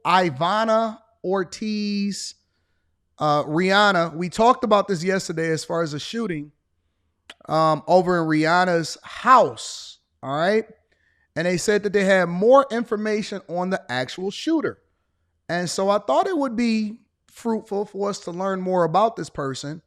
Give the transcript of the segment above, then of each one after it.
Ivana, Ortiz, Rihanna. We talked about this yesterday as far as a shooting over in Rihanna's house. All right. And they said that they had more information on the actual shooter. And so I thought it would be fruitful for us to learn more about this person.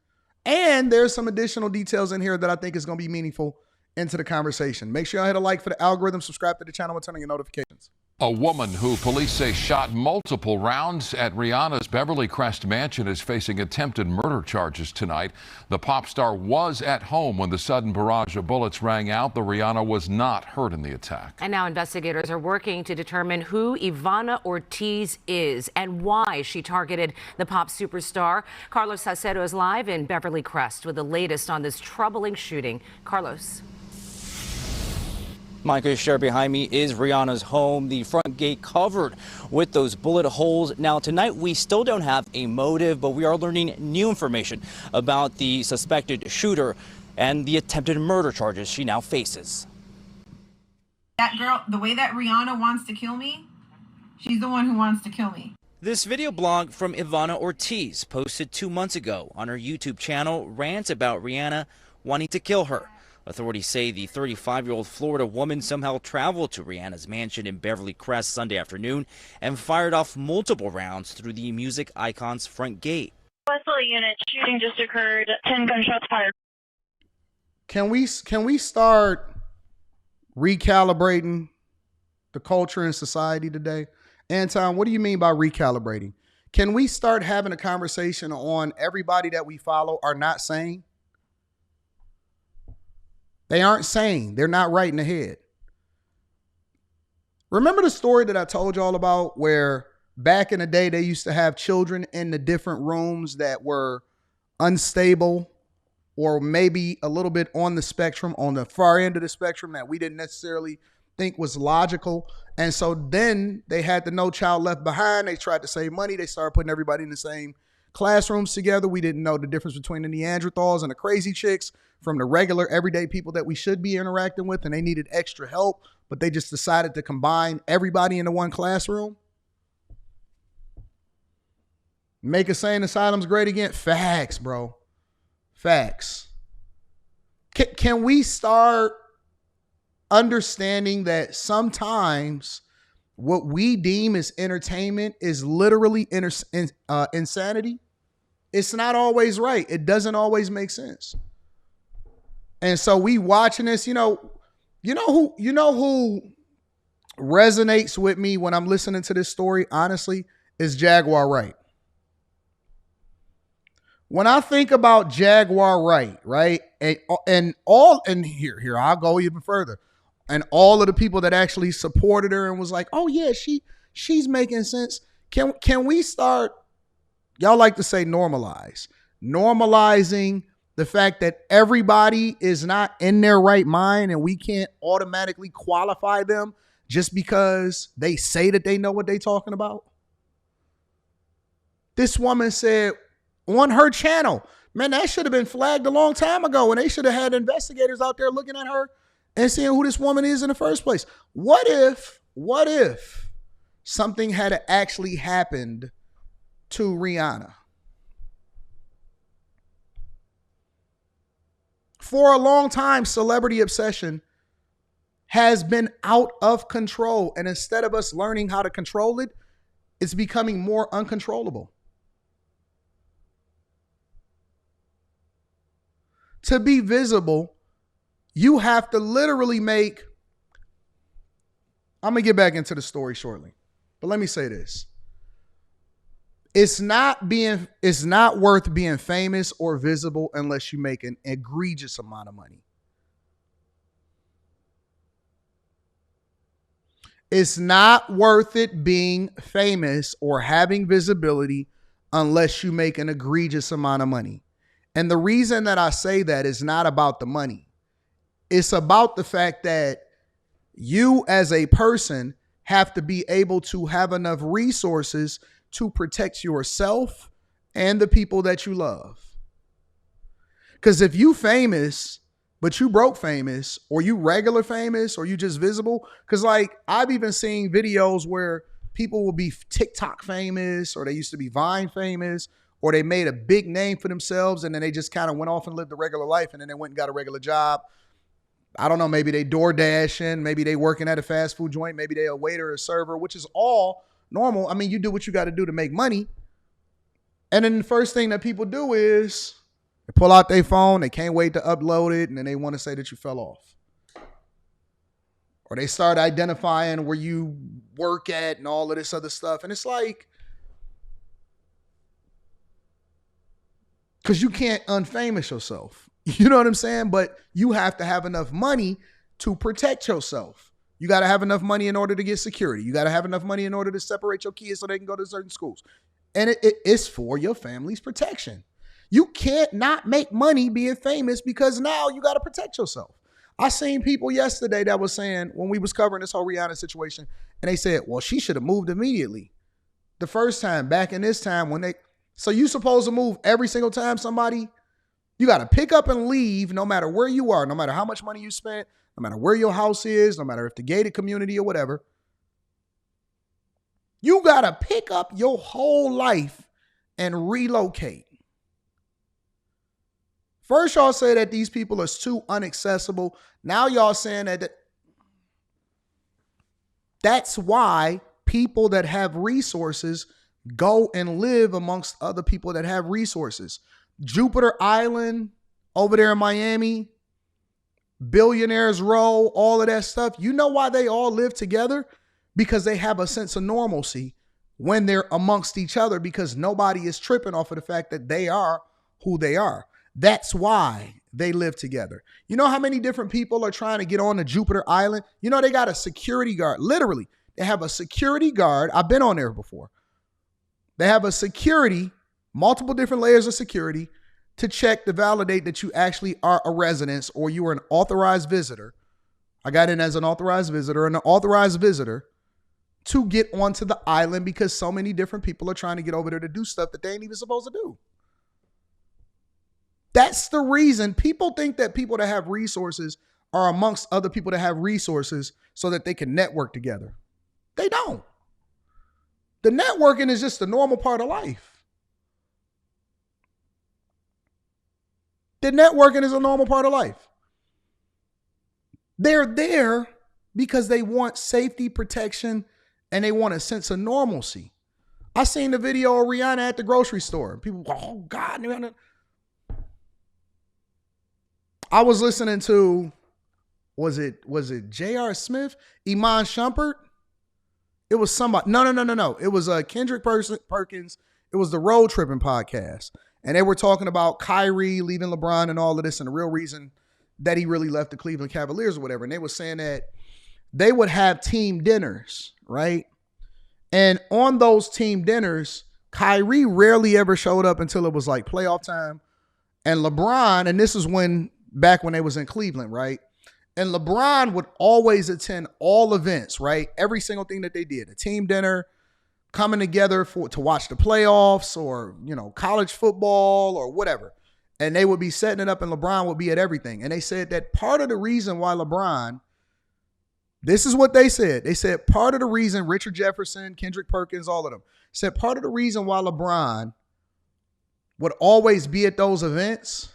And there's some additional details in here that I think is going to be meaningful into the conversation. Make sure you hit a like for the algorithm, subscribe to the channel, and turn on your notifications. A woman who police say shot multiple rounds at Rihanna's Beverly Crest mansion is facing attempted murder charges tonight. The pop star was at home when the sudden barrage of bullets rang out. The Rihanna was not hurt in the attack. And now investigators are working to determine who Ivana Ortiz is and why she targeted the pop superstar. Carlos Salcedo is live in Beverly Crest with the latest on this troubling shooting. Carlos. Michael, share behind me is Rihanna's home, the front gate covered with those bullet holes. Now, tonight we still don't have a motive, but we are learning new information about the suspected shooter and the attempted murder charges she now faces. That girl, the way that Rihanna wants to kill me, she's the one who wants to kill me. This video blog from Ivana Ortiz, posted 2 months ago on her YouTube channel, rants about Rihanna wanting to kill her. Authorities say the 35-year-old Florida woman somehow traveled to Rihanna's mansion in Beverly Crest Sunday afternoon and fired off multiple rounds through the music icon's front gate. Wesley unit, shooting just occurred, 10 gunshots fired. Can we start recalibrating the culture and society today? Anton, what do you mean by recalibrating? Can we start having a conversation on everybody that we follow are not sane? They aren't sane. They're not right in the head. Remember the story that I told y'all about where back in the day, they used to have children in the different rooms that were unstable or maybe a little bit on the spectrum, on the far end of the spectrum that we didn't necessarily think was logical. And so then they had the No Child Left Behind. They tried to save money. They started putting everybody in the same classrooms together. We didn't know the difference between the Neanderthals and the crazy chicks from the regular everyday people that we should be interacting with, and they needed extra help, but they just decided to combine everybody into one classroom. Make a sane asylums great again. Facts, bro. Facts. Can we start understanding that sometimes what we deem as entertainment is literally insanity? It's not always right. It doesn't always make sense. And so we watching this, you know who resonates with me when I'm listening to this story, honestly, is Jaguar Wright. When I think about Jaguar Wright, right? And here, I'll go even further. And all of the people that actually supported her and was like, oh yeah, she's making sense. Can we start, y'all like to say normalizing the fact that everybody is not in their right mind and we can't automatically qualify them just because they say that they know what they're talking about? This woman said on her channel, man, that should have been flagged a long time ago, and they should have had investigators out there looking at her and seeing who this woman is in the first place. What if something had actually happened to Rihanna? For a long time, celebrity obsession has been out of control. And instead of us learning how to control it, it's becoming more uncontrollable. To be visible, you have to literally make, I'm going to get back into the story shortly, but let me say this. It's not worth being famous or visible unless you make an egregious amount of money. It's not worth it being famous or having visibility unless you make an egregious amount of money. And the reason that I say that is not about the money. It's about the fact that you as a person have to be able to have enough resources to protect yourself and the people that you love. Because if you famous, but you broke famous, or you regular famous, or you just visible, because like I've even seen videos where people will be TikTok famous, or they used to be Vine famous, or they made a big name for themselves and then they just kind of went off and lived a regular life and then they went and got a regular job. I don't know, maybe they door dashing, maybe they working at a fast food joint, maybe they a waiter or a server, which is all normal. I mean, you do what you got to do to make money. And then the first thing that people do is they pull out their phone, they can't wait to upload it, and then they want to say that you fell off. Or they start identifying where you work at and all of this other stuff. And it's like, because you can't unfamous yourself. You know what I'm saying? But you have to have enough money to protect yourself. You got to have enough money in order to get security. You got to have enough money in order to separate your kids so they can go to certain schools. And it's for your family's protection. You can't not make money being famous because now you got to protect yourself. I seen people yesterday that was saying, when we was covering this whole Rihanna situation, and they said, well, she should have moved immediately. The first time, back in this time when so you supposed to move every single time somebody, you got to pick up and leave no matter where you are, no matter how much money you spent, no matter where your house is, no matter if the gated community or whatever. You got to pick up your whole life and relocate. First, y'all say that these people are too inaccessible. Now y'all saying that that's why people that have resources go and live amongst other people that have resources. Jupiter Island over there in Miami, Billionaires Row, all of that stuff. You know why they all live together? Because they have a sense of normalcy when they're amongst each other, because nobody is tripping off of the fact that they are who they are. That's why they live together. You know how many different people are trying to get on to Jupiter Island? You know, they got a security guard. Literally, they have a security guard. I've been on there before. They have a security, multiple different layers of security to check to validate that you actually are a resident or you are an authorized visitor. I got in as an authorized visitor, and an authorized visitor to get onto the island because so many different people are trying to get over there to do stuff that they ain't even supposed to do. That's the reason people think that people that have resources are amongst other people that have resources so that they can network together. They don't. The networking is just a normal part of life. The networking is a normal part of life. They're there because they want safety, protection, and they want a sense of normalcy. I seen the video of Rihanna at the grocery store. People, oh God, Rihanna. I was listening to, was it J.R. Smith? Iman Shumpert? It was somebody. No. It was Kendrick Perkins. It was the Road Tripping podcast. And they were talking about Kyrie leaving LeBron and all of this and the real reason that he really left the Cleveland Cavaliers or whatever. And they were saying that they would have team dinners, right? And on those team dinners, Kyrie rarely ever showed up until it was like playoff time. And LeBron, and this is back when they was in Cleveland, right? And LeBron would always attend all events, right? Every single thing that they did, a team dinner, coming together to watch the playoffs or, college football or whatever. And they would be setting it up and LeBron would be at everything. And they said that part of the reason why LeBron, this is what they said. They said part of the reason Richard Jefferson, Kendrick Perkins, all of them said part of the reason why LeBron would always be at those events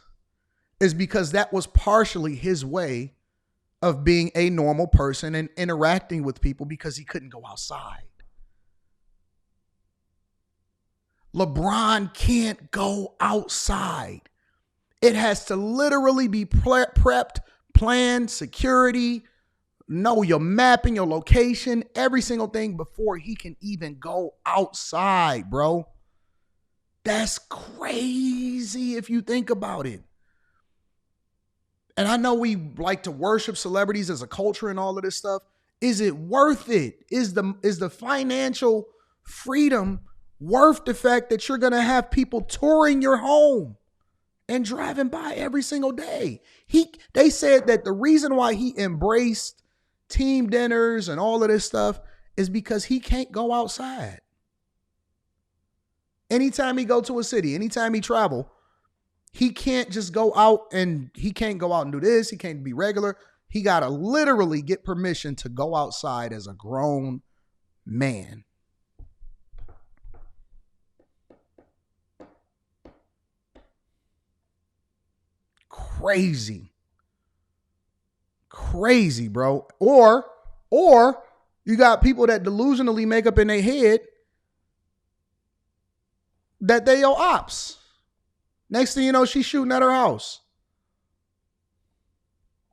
is because that was partially his way of being a normal person and interacting with people because he couldn't go outside. LeBron can't go outside. It has to literally be prepped, planned, security, know your mapping, your location, every single thing before he can even go outside, bro. That's crazy if you think about it. And I know we like to worship celebrities as a culture and all of this stuff. Is it worth it? Is the financial freedom worth the fact that you're going to have people touring your home and driving by every single day? They said that the reason why he embraced team dinners and all of this stuff is because he can't go outside. Anytime he go to a city, anytime he travel, he can't just go out and he can't go out and do this. He can't be regular. He got to literally get permission to go outside as a grown man. crazy. Crazy, bro. Or you got people that delusionally make up in their head that they your ops. Next thing you know, she's shooting at her house.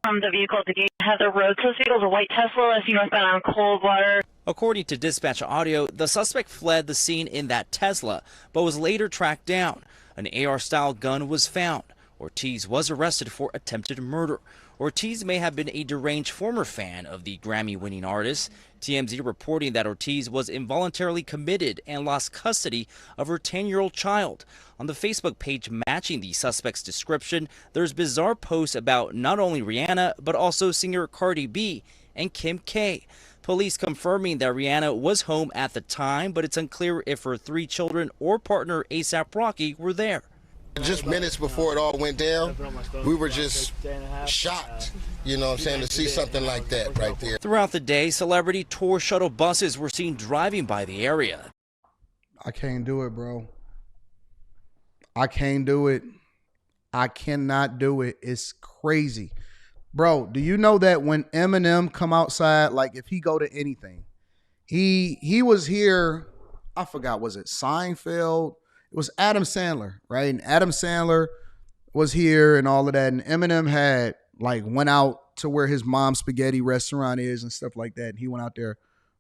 From the vehicle at the gate, Heather Road. So this vehicle is a white Tesla, as you northbound on Coldwater. According to dispatch audio, the suspect fled the scene in that Tesla, but was later tracked down. An AR-style gun was found. Ortiz was arrested for attempted murder. Ortiz may have been a deranged former fan of the Grammy-winning artist. TMZ reporting that Ortiz was involuntarily committed and lost custody of her 10-year-old child. On the Facebook page matching the suspect's description, there's bizarre posts about not only Rihanna, but also singer Cardi B and Kim K. Police confirming that Rihanna was home at the time, but it's unclear if her 3 children or partner A$AP Rocky were there. Just minutes before it all went down, we were just shocked, you know what I'm saying, to see something like that right there. Throughout the day, celebrity tour shuttle buses were seen driving by the area. I can't do it, bro. I can't do it. I cannot do it. It's crazy. Bro, do you know that when Eminem come outside, like if he go to anything, he was here, I forgot, was it Seinfeld? It was Adam Sandler, right? And Adam Sandler was here and all of that. And Eminem had like went out to where his mom's spaghetti restaurant is and stuff like that. And he went out there.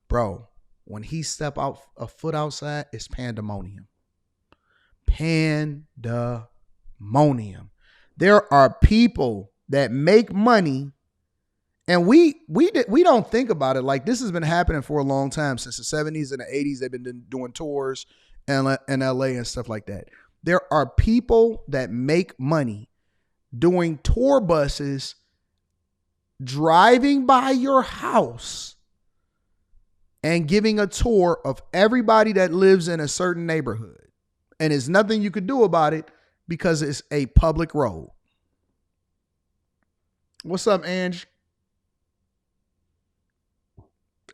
Bro, when he step out a foot outside, it's pandemonium. Pandemonium. There are people that make money, and we don't think about it. Like, this has been happening for a long time. Since the 70s and the 80s, they've been doing tours in LA and stuff like that. There are people that make money doing tour buses, driving by your house and giving a tour of everybody that lives in a certain neighborhood. And there's nothing you could do about it because it's a public road. What's up, Ange?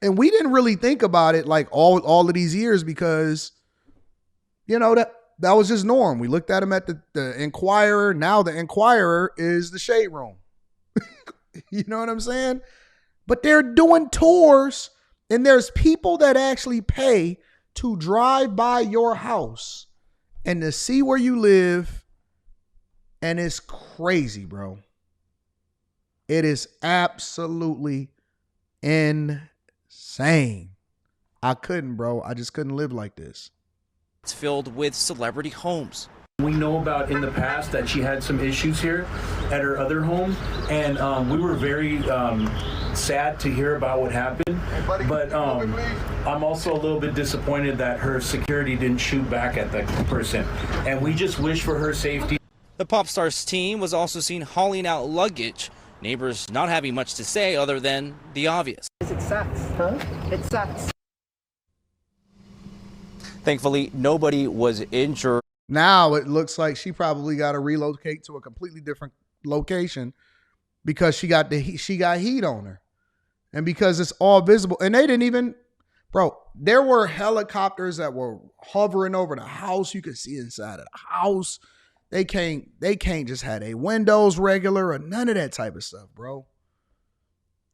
And we didn't really think about it like all of these years because, you know, that was just norm. We looked at him at the Inquirer. Now the Inquirer is the Shade Room. You know what I'm saying? But they're doing tours, and there's people that actually pay to drive by your house and to see where you live. And it's crazy, bro. It is absolutely insane. I couldn't, bro. I just couldn't live like this. It's filled with celebrity homes. We know about in the past that she had some issues here at her other home, and we were very sad to hear about what happened. But I'm also a little bit disappointed that her security didn't shoot back at the person, and we just wish for her safety. The pop star's team was also seen hauling out luggage. Neighbors not having much to say other than the obvious. It sucks, huh? It sucks. Thankfully, nobody was injured. Now it looks like she probably got to relocate to a completely different location because she got heat on her, and because it's all visible. And they didn't even, bro. There were helicopters that were hovering over the house. You could see inside of the house. They can't just have their windows regular or none of that type of stuff, bro.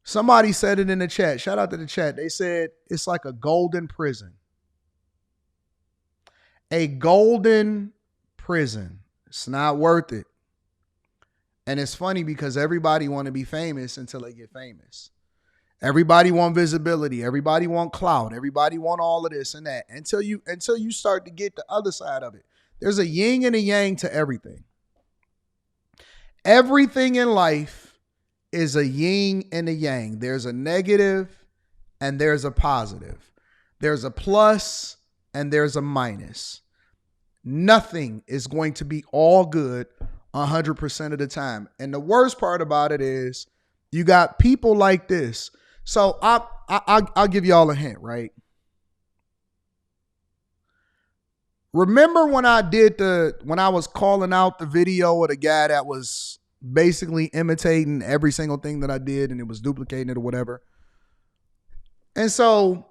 Somebody said it in the chat. Shout out to the chat. They said it's like a golden prison. A golden prison. It's not worth it. And it's funny because everybody want to be famous until they get famous. Everybody want visibility. Everybody want clout. Everybody want all of this and that until you start to get the other side of it. There's a yin and a yang to everything. Everything in life is a yin and a yang. There's a negative and there's a positive. There's a plus and there's a minus. Nothing is going to be all good 100% of the time. And the worst part about it is you got people like this. So I'll give y'all a hint, right? Remember when I was calling out the video of the guy that was basically imitating every single thing that I did and it was duplicating it or whatever? And so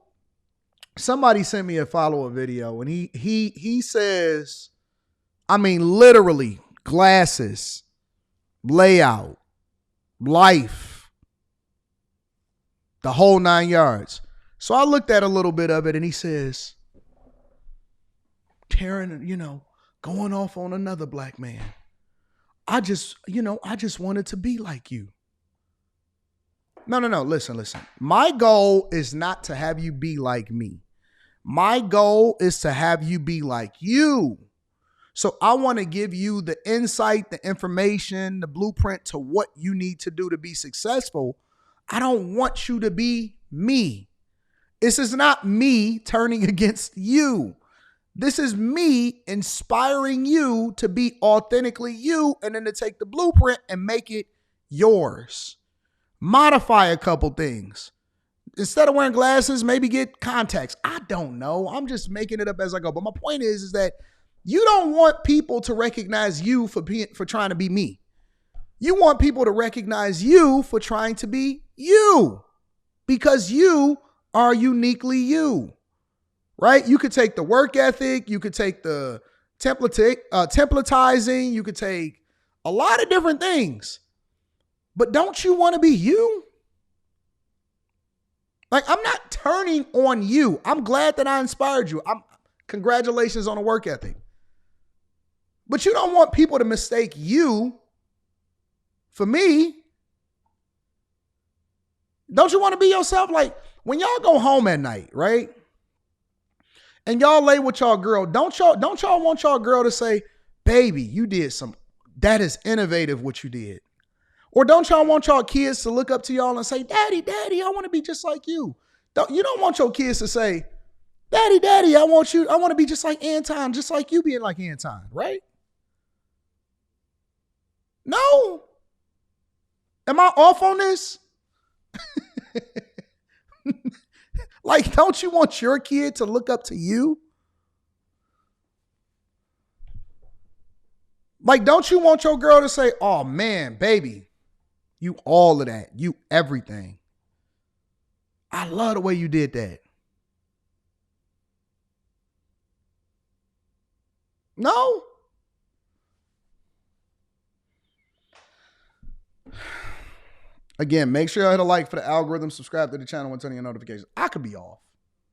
somebody sent me a follow-up video and he says, I mean, literally glasses, layout, life, the whole 9 yards. So I looked at a little bit of it and he says, tearing, going off on another black man. I just wanted to be like you. No. Listen. My goal is not to have you be like me. My goal is to have you be like you. So I want to give you the insight, the information, the blueprint to what you need to do to be successful. I don't want you to be me. This is not me turning against you. This is me inspiring you to be authentically you and then to take the blueprint and make it yours. Modify a couple things. Instead of wearing glasses, maybe get contacts. I don't know. I'm just making it up as I go. But my point is that you don't want people to recognize you for trying to be me. You want people to recognize you for trying to be you because you are uniquely you, right? You could take the work ethic. You could take the templatizing. You could take a lot of different things. But don't you want to be you? Like, I'm not turning on you. I'm glad that I inspired you. Congratulations on the work ethic. But you don't want people to mistake you for me. Don't you want to be yourself? Like, when y'all go home at night, right? And y'all lay with y'all girl, don't y'all want y'all girl to say, baby, you did that is innovative what you did. Or don't y'all want y'all kids to look up to y'all and say, daddy, I want to be just like you. You don't want your kids to say, daddy, I want to be just like Anton, just like you being like Anton, right? No. Am I off on this? Like, don't you want your kid to look up to you? Like, don't you want your girl to say, oh man, baby, you all of that. You everything. I love the way you did that. No? Again, make sure you hit a like for the algorithm, subscribe to the channel, and turn on your notifications. I could be off.